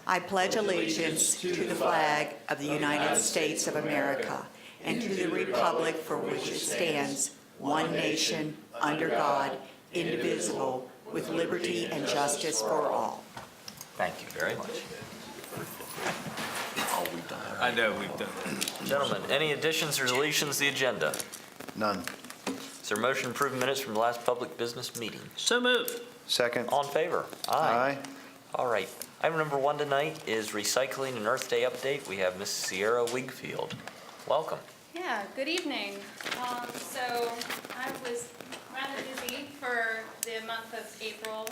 I pledge allegiance to the flag of the United States of America and to the republic for which it stands, one nation, under God, indivisible, with liberty and justice for all. Thank you very much. I know we've done it. Gentlemen, any additions or deletions to the agenda? None. Is there a motion to approve minutes from the last public business meeting? So moved. Second. All in favor? Aye. All right. Item number 1 tonight is Recycling and Earth Day update. We have Ms. Sierra Wigfield. Welcome. Yeah, good evening. So I was rather busy for the month of April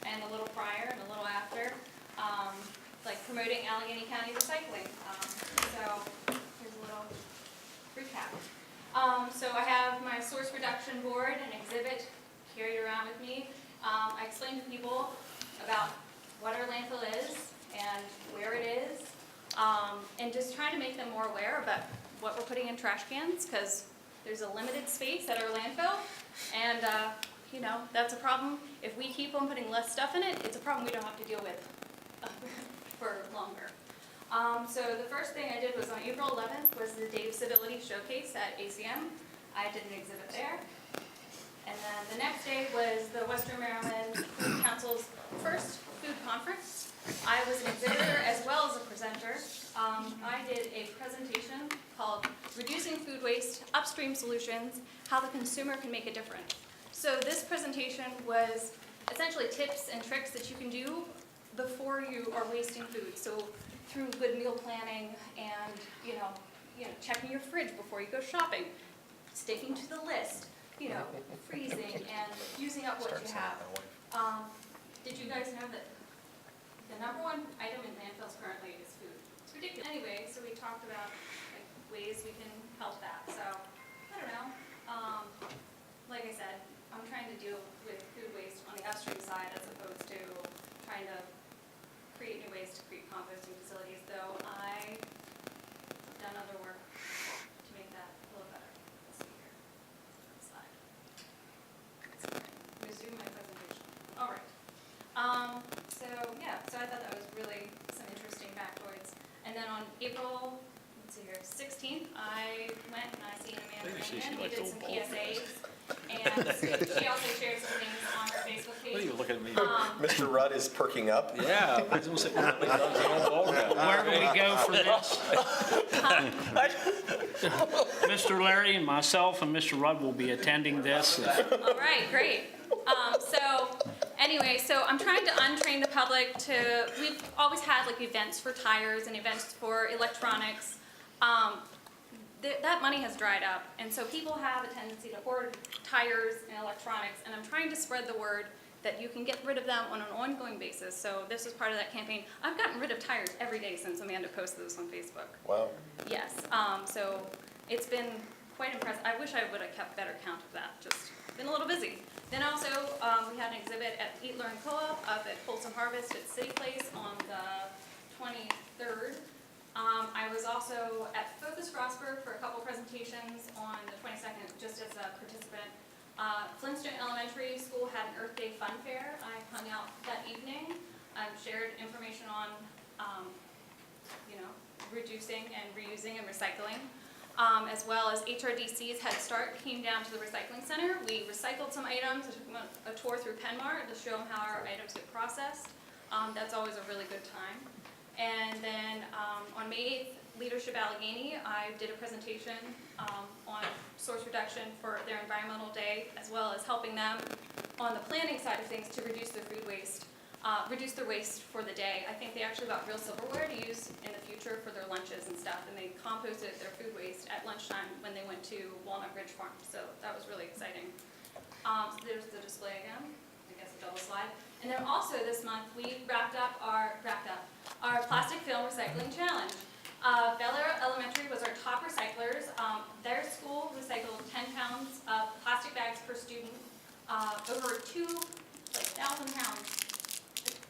and a little prior and a little after, like promoting Allegheny County recycling. So here's a little recap. So I have my source reduction board and exhibit carried around with me. I explained to people about what our landfill is and where it is, and just trying to make them more aware about what we're putting in trash cans, because there's a limited space at our landfill, and you know, that's a problem. If we keep on putting less stuff in it, it's a problem we don't have to deal with for longer. So the first thing I did was on April 11th was the Day of Civility Showcase at ACM. I did an exhibit there. And then the next day was the Western Maryland Food Council's first food conference. I was an exhibitor as well as a presenter. I did a presentation called Reducing Food Waste, Upstream Solutions, How the Consumer Can Make a Difference. So this presentation was essentially tips and tricks that you can do before you are wasting food. So through good meal planning and, you know, checking your fridge before you go shopping, sticking to the list, freezing and using up what you have. Did you guys know that the number one item in landfills currently is food? It's ridiculous. Anyway, so we talked about like ways we can help that. So I don't know. Like I said, I'm trying to deal with food waste on the upstream side as opposed to trying to create new ways to create composting facilities, though I've done other work to make that a little better. Let's see here. Slide. Resume my presentation. All right. So I thought that was really some interesting factoids. And then on April, let's see here, 16th, I went and I seen Amanda Mangan. We did some PSAs. And she also shared some things on her Facebook page. What are you looking at me? Mr. Rudd is perking up. Yeah. I was going to say, where do we go for this? Mr. Larry and myself and Mr. Rudd will be attending this. All right, great. So I'm trying to untrain the public to, we've always had like events for tires and events for electronics. That money has dried up, and so people have a tendency to hoard tires and electronics, and I'm trying to spread the word that you can get rid of them on an ongoing basis. So this is part of that campaign. I've gotten rid of tires every day since Amanda posted this on Facebook. Wow. Yes, so it's been quite impressive. I wish I would have kept better count of that, just been a little busy. Then also, we had an exhibit at Eat, Learn, Co-op up at Wholesome Harvest at City Place on the 23rd. I was also at Focus Frostburg for a couple presentations on the 22nd, just as a participant. Flintstone Elementary School had an Earth Day Fun Fair. I hung out that evening. Shared information on, reducing and reusing and recycling. As well as HRDC's Head Start came down to the recycling center. We recycled some items. I took them on a tour through Penmar to show them how our items get processed. That's always a really good time. And then on May 8th, Leadership Allegany, I did a presentation on source reduction for their environmental day, as well as helping them on the planning side of things to reduce their food waste, reduce their waste for the day. I think they actually got real silverware to use in the future for their lunches and stuff, and they composted their food waste at lunchtime when they went to Walnut Ridge Farm. So that was really exciting. So there's the display again. I guess a double slide. And then also this month we wrapped up our plastic film recycling challenge. Bel Air Elementary was our top recyclers. Their school recycled 10 pounds of plastic bags per student, over 2,000 pounds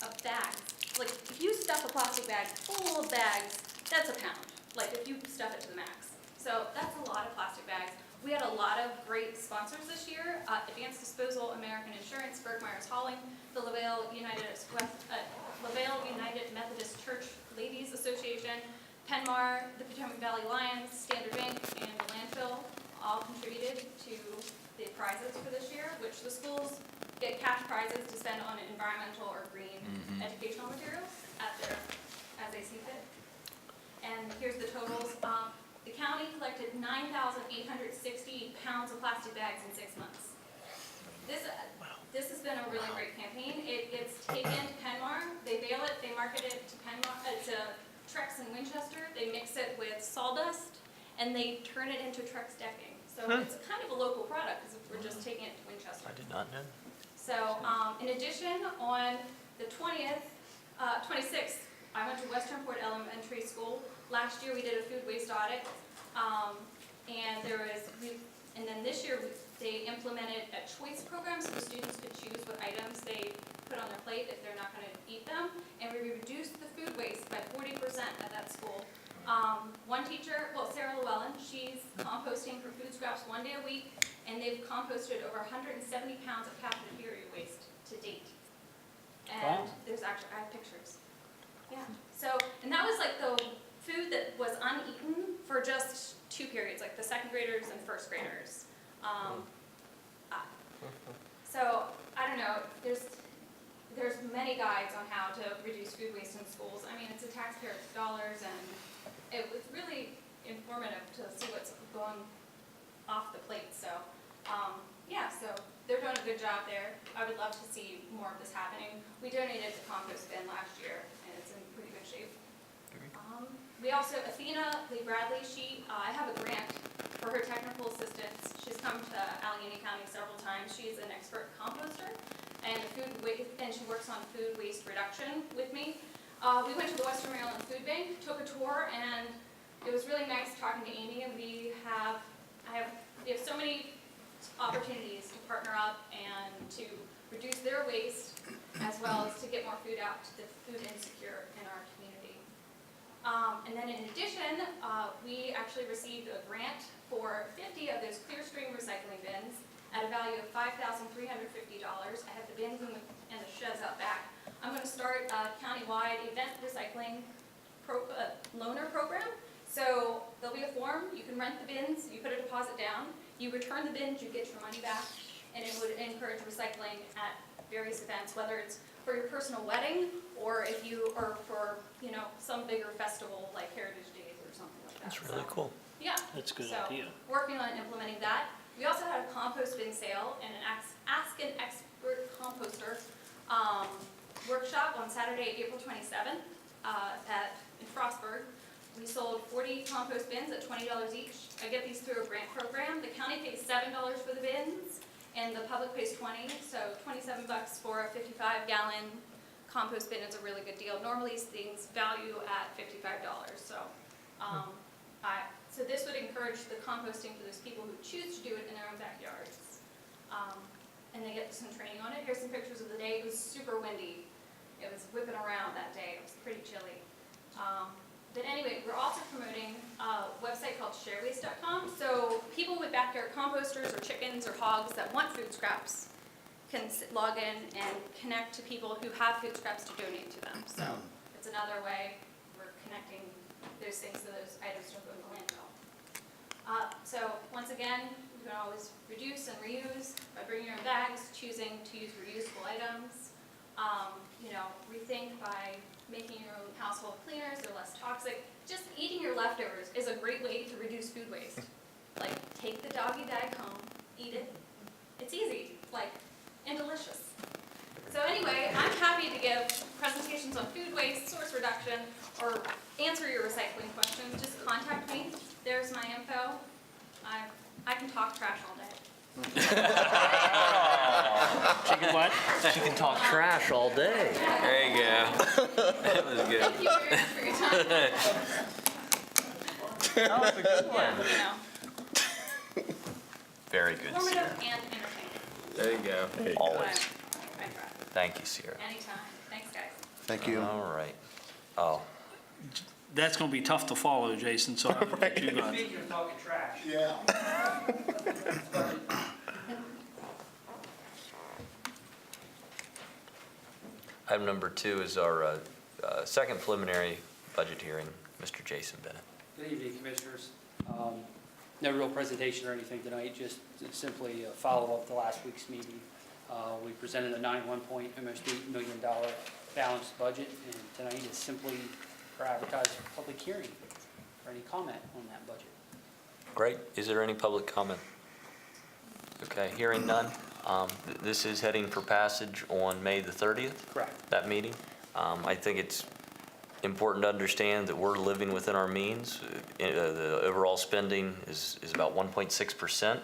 of bags. Like if you stuff a plastic bag full of bags, that's a pound. Like if you stuff it to the max. So that's a lot of plastic bags. We had a lot of great sponsors this year. Advanced Disposal, American Insurance, Berg Myers Hauling, the LaVale United LaVale United Methodist Church Ladies Association, Penmar, the Potomac Valley Lions, Standard Bank, and the landfill all contributed to the prizes for this year, which the schools get cash prizes to spend on environmental or green educational materials as they see fit. And here's the totals. The county collected 9,860 pounds of plastic bags in 6 months. This has been a really great campaign. It's taken to Penmar, they bale it, they market it to Penmar, to Trex in Winchester, they mix it with sawdust, and they turn it into Trex decking. So it's kind of a local product, because we're just taking it to Winchester. I did not know. So, in addition, on the 26th, I went to Westernport Elementary School. Last year, we did a food waste audit, and then this year, they implemented a choice program, so the students could choose what items they put on their plate if they're not going to eat them, and we reduced the food waste by 40% at that school. One teacher, Sarah Llewellyn, she's composting for food scraps 1 day a week, and they've composted over 170 pounds of cafeteria waste to date. And Wow. there's actually, I have pictures. Yeah, so, and that was like the food that was uneaten for just 2 periods, like the second graders and first graders. So, I don't know, there's many guides on how to reduce food waste in schools. I mean, it's a taxpayer's dollars, and it was really informative to see what's going off the plate. So, yeah, so they're doing a good job there. I would love to see more of this happening. We donated to compost bin last year, and it's in pretty good shape. We also, Athena Lee Bradley, I have a grant for her technical assistance. She's come to Allegany County several times. She's an expert composter and she works on food waste reduction with me. We went to the Western Maryland Food Bank, took a tour, and it was really nice talking to Amy. And we have so many opportunities to partner up and to reduce their waste, as well as to get more food out to the food insecure in our community. And then in addition, we actually received a grant for 50 of those Clearstream recycling bins at a value of $5,350. I have the bins and the sheds out back. I'm going to start a countywide event recycling loaner program. So there'll be a form, you can rent the bins, you put a deposit down, you return the bins, you get your money back, and it would encourage recycling at various events, whether it's for your personal wedding or for some bigger festival like Heritage Days or something like that. That's really cool. Yeah. That's a good So, idea. working on implementing that. We also had a compost bin sale and an Ask an Expert Composter workshop on Saturday, April 27th in Frostburg. We sold 40 compost bins at $20 each. I get these through a grant program. The county pays $7 for the bins, and the public pays $20, so $27 for a 55-gallon compost bin is a really good deal. Normally, these things value at $55, so so this would encourage the composting for those people who choose to do it in their own backyards. And they get some training on it. Here's some pictures of the day. It was super windy. It was whipping around that day. It was pretty chilly. But anyway, we're also promoting a website called sharewaste.com. So people with backyard composters or chickens or hogs that want food scraps can log in and connect to people who have food scraps to donate to them. So it's another way we're connecting those things so those items don't go in the landfill. So once again, you can always reduce and reuse by bringing your own bags, choosing to use reusable items. Rethink by making your own household cleaners. They're less toxic. Just eating your leftovers is a great way to reduce food waste. Like, take the doggy bag home, eat it. It's easy, and delicious. So anyway, I'm happy to give presentations on food waste, source reduction, or answer your recycling questions. Just contact me. There's my info. I can talk trash all day. Chicken what? She can talk trash all day. There you go. That was good. Thank you very much for your time. That was a good one. Very good, Informative Sierra. and entertaining. There you go. Always. I try. Thank you, Sierra. Anytime. Thanks, guys. Thank you. All right. Oh, That's going to be tough to follow, Jason, so I would get you got. Speaking of talking trash. Yeah. Item number 2 is our second preliminary budget hearing. Mr. Jason Bennett. Good evening, Commissioners. No real presentation or anything tonight, just simply a follow-up to last week's meeting. We presented a almost $8 million balanced budget, and tonight is simply for advertised public hearing for any comment on that budget. Great. Is there any public comment? Okay, hearing none. This is heading for passage on May the 30th, Correct. that meeting. I think it's important to understand that we're living within our means. The overall spending is about 1.6%,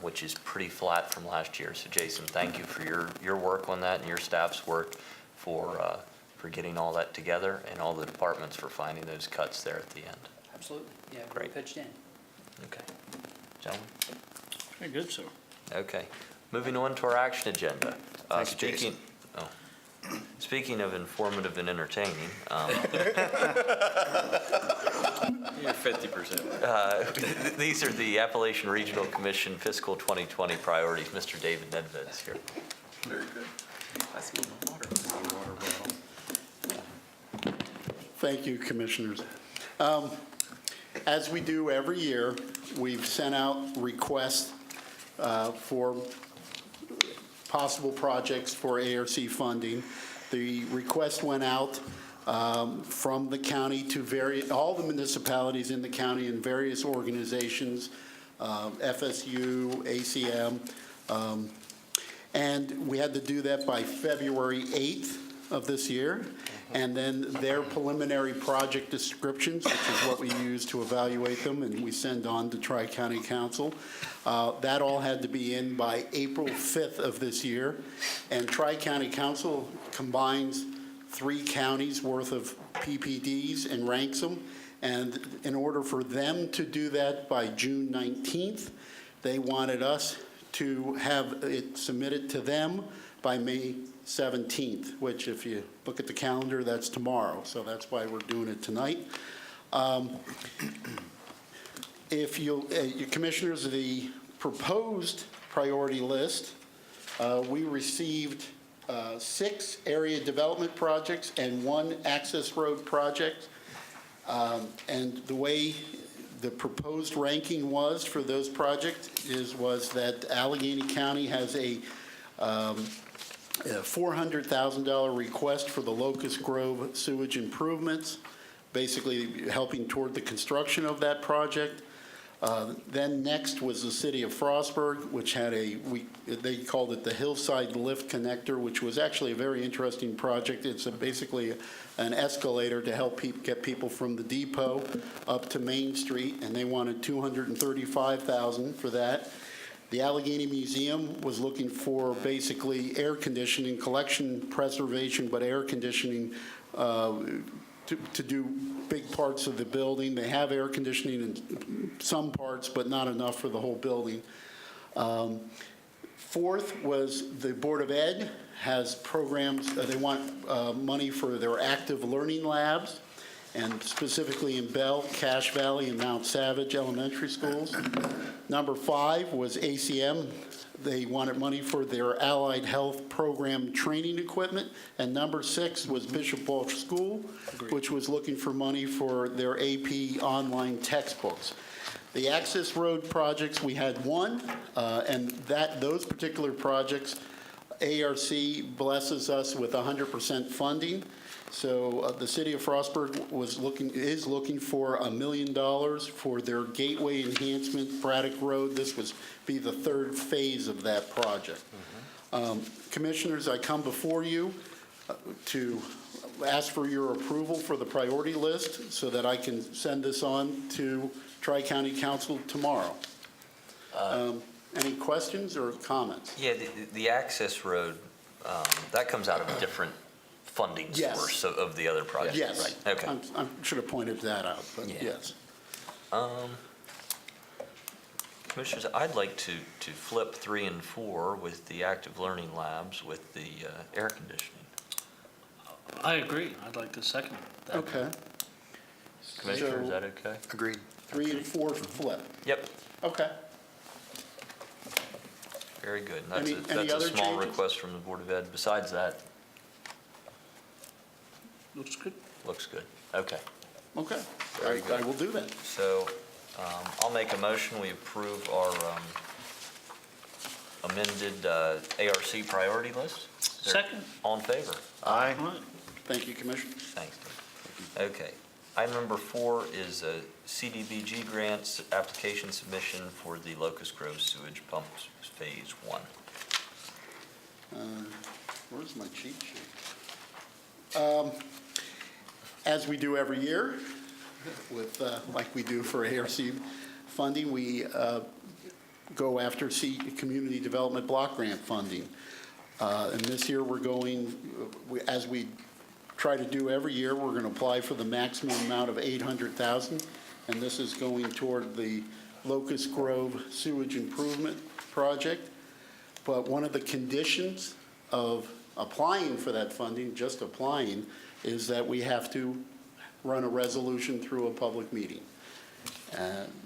which is pretty flat from last year. So Jason, thank you for your work on that and your staff's work for getting all that together, and all the departments for finding those cuts there at the end. Absolutely. Yeah, we Great. pitched in. Okay. Gentlemen? Very good, sir. Okay. Moving on to our action agenda. Thank you, Jason. Speaking of informative and entertaining, You're 50%. these are the Appalachian Regional Commission fiscal 2020 priorities. Mr. David Nedved's here. Very good. I see my water. Thank you, Commissioners. As we do every year, we've sent out requests for possible projects for ARC funding. The request went out from the county to all the municipalities in the county and various organizations, FSU, ACM, and we had to do that by February 8th of this year. And then their preliminary project descriptions, which is what we use to evaluate them, and we send on to Tri-County Council. That all had to be in by April 5th of this year. And Tri-County Council combines 3 counties worth of PPDs and ranks them. And in order for them to do that by June 19th, they wanted us to have it submitted to them by May 17th, which if you look at the calendar, that's tomorrow. So that's why we're doing it tonight. If you Commissioners, the proposed priority list, we received 6 area development projects and 1 access road project. And the way the proposed ranking was for those projects was that Allegany County has a $400,000 request for the Locust Grove sewage improvements, basically helping toward the construction of that project. Then next was the city of Frostburg, which had they called it the Hillside Lift Connector, which was actually a very interesting project. It's basically an escalator to help get people from the depot up to Main Street, and they wanted $235,000 for that. The Allegany Museum was looking for basically air conditioning, collection preservation, but air conditioning to do big parts of the building. They have air conditioning in some parts, but not enough for the whole building. Fourth was the Board of Ed has programs, they want money for their active learning labs, and specifically in Bell, Cache Valley, and Mount Savage elementary schools. Number 5 was ACM. They wanted money for their allied health program training equipment. And number 6 was Bishop Walsh School, which was looking for money for their AP online textbooks. The access road projects, we had 1, and those particular projects, ARC blesses us with 100% funding. So the city of Frostburg is looking for $1 million for their gateway enhancement, Braddock Road. This would be the 3rd phase of that project. Commissioners, I come before you to ask for your approval for the priority list so that I can send this on to Tri-County Council tomorrow. Any questions or comments? Yeah, the access road, that comes out of a different funding Yes. source of the other project, Yes. right? Okay. I should have pointed that out, but Yeah. yes. Commissioners, I'd like to flip 3 and 4 with the active learning labs with the air conditioning. I agree. I'd like to second that. Okay. Commissioner, is So- that okay? Agreed. 3 and 4 flip. Yep, Okay. very good. Any That's a other small changes? request from the Board of Ed. Besides that, Looks good. Looks good. Okay. Okay, I will do that. So I'll make a motion, we approve our amended ARC priority list. Is there- Second. All in favor? Aye. All right. Thank you, Commissioner. Thanks, Dave. Okay. Item number 4 is a CDBG grants application submission for the Locust Grove Sewage Pumps Phase 1. Where's my cheat sheet? As we do every year, with, like we do for ARC funding, we go after community development block grant funding. And this year, we're going, as we try to do every year, we're going to apply for the maximum amount of $800,000, and this is going toward the Locust Grove Sewage Improvement Project. But one of the conditions of applying for that funding, just applying, is that we have to run a resolution through a public meeting.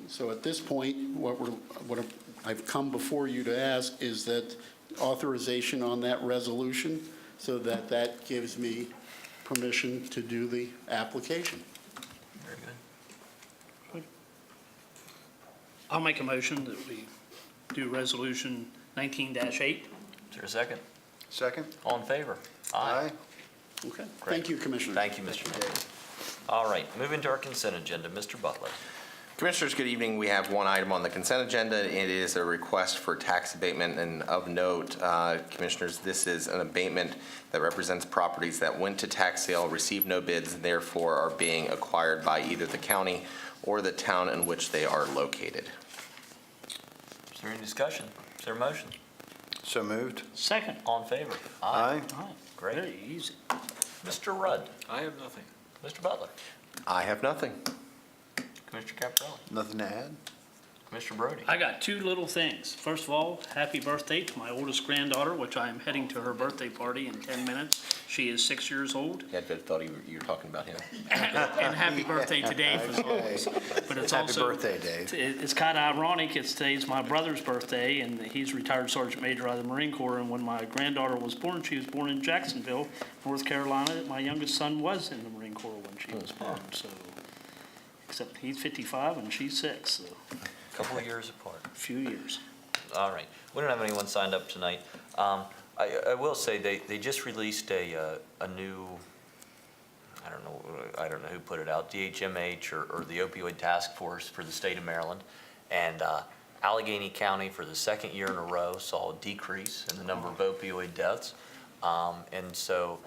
So at this point, what I've come before you to ask is that authorization on that resolution, so that that gives me permission to do the application. Very good. I'll make a motion that we do Resolution 19-8. Is there a second? Second? All in favor? Aye. Okay, Great. thank you, Commissioner. Thank you, Mr. Mayor. All right, moving to our consent agenda, Mr. Butler. Commissioners, good evening. We have one item on the consent agenda. It is a request for tax abatement, and of note, Commissioners, this is an abatement that represents properties that went to tax sale, received no bids, and therefore are being acquired by either the county or the town in which they are located. Is there any discussion? Is there a motion? So moved. Second. All in favor? Aye. All right. Great. Very easy. Mr. Rudd. I have nothing. Mr. Butler. I have nothing. Commissioner Caparelli. Nothing to add? Mr. Brody. I got two little things. First of all, happy birthday to my oldest granddaughter, which I am heading to her birthday party in 10 minutes. She is 6 years old. I thought you were talking about him. And happy birthday to Dave as always. But it's Happy also, birthday, Dave. it's kind of ironic. Today's my brother's birthday, and he's retired Sergeant Major out of the Marine Corps. And when my granddaughter was born, she was born in Jacksonville, North Carolina. My youngest son was in the Marine Corps when she was born. So, except he's 55 and she's 6, so A couple of years apart. a few years. All right. We don't have anyone signed up tonight. I will say they just released a new, I don't know who put it out, DHMH or the Opioid Task Force for the state of Maryland. And Allegany County, for the second year in a row, saw a decrease in the number of opioid deaths. And so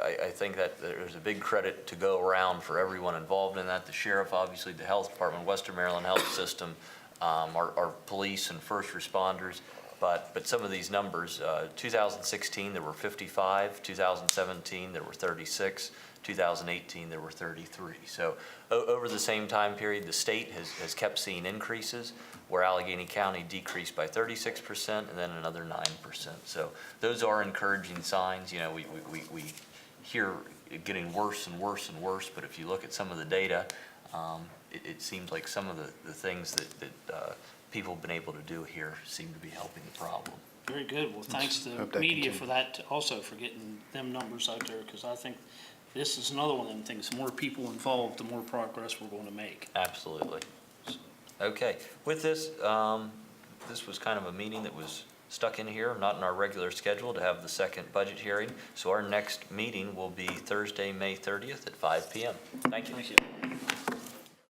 I think that there's a big credit to go around for everyone involved in that. The sheriff, obviously, the health department, Western Maryland Health System, our police and first responders. But some of these numbers, 2016, there were 55, 2017, there were 36, 2018, there were 33. So over the same time period, the state has kept seeing increases, where Allegany County decreased by 36% and then another 9%. So those are encouraging signs. You know, we hear it getting worse and worse and worse, but if you look at some of the data, it seems like some of the things that people have been able to do here seem to be helping the problem. Very good. Well, thanks to Hope the that media continues. for that, also for getting them numbers out there, because I think this is another one of them things. The more people involved, the more progress we're going to make. Absolutely. Okay, with this, this was kind of a meeting that was stuck in here, not in our regular schedule to have the second budget hearing. So our next meeting will be Thursday, May 30th at 5 p.m. Thank you. Thank you.